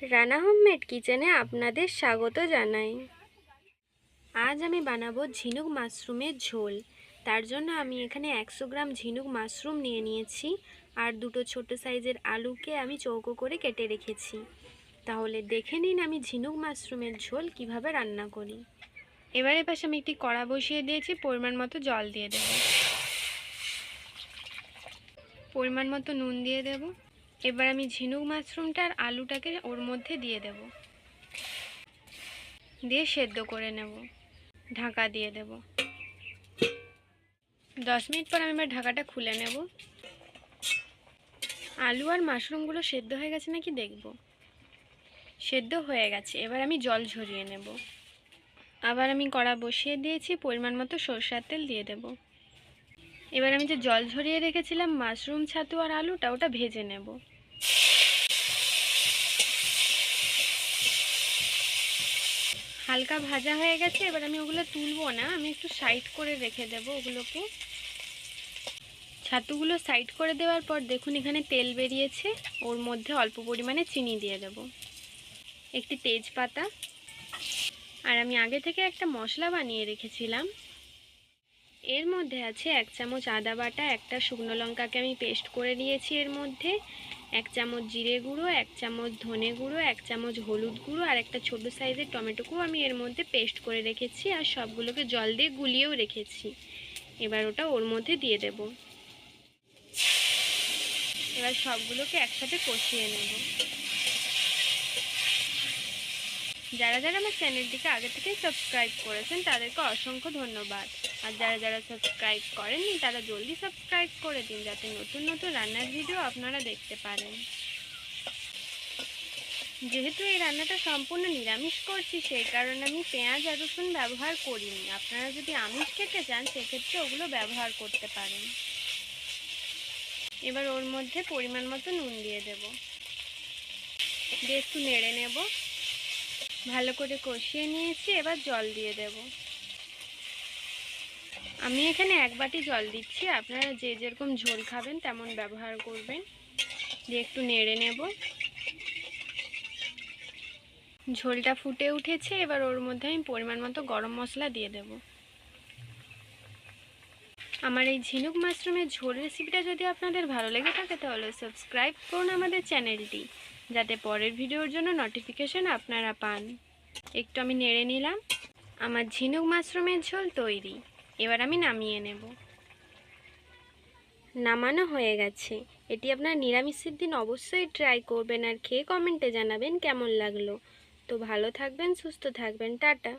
Rana homemade কিচেনে আপনাদের স্বাগত জানাই। আজ আমি বানাবো ঝিনুক মাশরুমের ঝোল। তার জন্য আমি এখানে 100 গ্রাম ঝিনুক মাশরুম নিয়ে নিয়েছি আর দুটো ছোট সাইজের আলুকে আমি চৌকো করে কেটে রেখেছি। তাহলে দেখে নিন আমি ঝিনুক মাশরুমের ঝোল কিভাবে রান্না করি। এবারে পাশে আমি একটি কড়া বসিয়ে দিয়েছি, পরিমাণ মতো জল দিয়ে দেব, পরিমাণ মতো নুন দিয়ে দেব। এবার আমি ঝিনুক মাশরুমটা আর আলুটাকে ওর মধ্যে দিয়ে দেব, দিয়ে সেদ্ধ করে নেব। ঢাকা দিয়ে দেব। 10 মিনিট পর আমি এবার ঢাকাটা খুলে নেব। আলু আর মাশরুমগুলো সেদ্ধ হয়ে গেছে নাকি দেখব। সেদ্ধ হয়ে গেছে। এবার আমি জল ঝরিয়ে নেব। আবার আমি কড়া বসিয়ে দিয়েছি, পরিমাণ মতো সরষের তেল দিয়ে দেব। এবার আমি যে জল ঝরিয়ে রেখেছিলাম মাশরুম, ছাতু আর আলুটা, ওটা ভেজে নেব। হালকা ভাজা হয়ে গেছে। এবার আমি ওগুলো তুলবো না, আমি একটু সাইড করে রেখে দেব ওগুলোকে। ছাতুগুলো সাইড করে দেওয়ার পর দেখুন এখানে তেল বেরিয়েছে। ওর মধ্যে অল্প পরিমাণে চিনি দিয়ে দেব, একটি তেজপাতা, আর আমি আগে থেকে একটা মশলা বানিয়ে রেখেছিলাম। এর মধ্যে আছে 1 চামচ আদা বাটা, একটা শুকনো লঙ্কাকে আমি পেস্ট করে নিয়েছি এর মধ্যে, 1 চামচ জিরে গুঁড়ো, 1 চামচ ধনে গুঁড়ো, 1 চামচ হলুদ গুঁড়ো আর একটা ছোট সাইজের টমেটোকেও আমি এর মধ্যে পেস্ট করে রেখেছি আর সবগুলোকে জল দিয়ে গুলিয়েও রেখেছি। এবার ওটা ওর মধ্যে দিয়ে দেব। এবার সবগুলোকে একসাথে কষিয়ে নেব। যারা যারা আমার চ্যানেলটিকে আগে থেকেই সাবস্ক্রাইব করেছেন তাদেরকে অসংখ্য ধন্যবাদ। আর যারা যারা সাবস্ক্রাইব করেননি তারা জলদি সাবস্ক্রাইব করে দিন, যাতে নতুন নতুন রান্নার ভিডিও আপনারা দেখতে পারেন। যেহেতু এই রান্নাটা সম্পূর্ণ নিরামিষ করছি, সেই কারণে আমি পেঁয়াজ আর রসুন ব্যবহার করিনি। আপনারা যদি আমিষ খেতে চান সেক্ষেত্রে ওগুলো ব্যবহার করতে পারেন। এবার ওর মধ্যে পরিমাণ মতো নুন দিয়ে দেব, দিয়ে একটু নেড়ে নেব। ভালো করে কষিয়ে নিয়েছি। এবার জল দিয়ে দেব। আমি এখানে 1 বাটি জল দিচ্ছি, আপনারা যে যেরকম ঝোল খাবেন তেমন ব্যবহার করবেন। দিয়ে একটু নেড়ে নেব। ঝোলটা ফুটে উঠেছে। এবার ওর মধ্যে আমি পরিমাণ মতো গরম মশলা দিয়ে দেব। আমার এই ঝিনুক মাশরুমের ঝোল রেসিপিটা যদি আপনাদের ভালো লেগে থাকে তাহলে সাবস্ক্রাইব করুন আমাদের চ্যানেলটি, যাতে পরের ভিডিওর জন্য নোটিফিকেশন আপনারা পান। একটু আমি নেড়ে নিলাম। আমার ঝিনুক মাশরুমের ঝোল তৈরি। এবার আমি নামিয়ে নেব। নামানো হয়ে গেছে। এটি আপনার নিরামিষের দিন অবশ্যই ট্রাই করবেন আর খেয়ে কমেন্টে জানাবেন কেমন লাগলো। তো ভালো থাকবেন, সুস্থ থাকবেন, টাটা।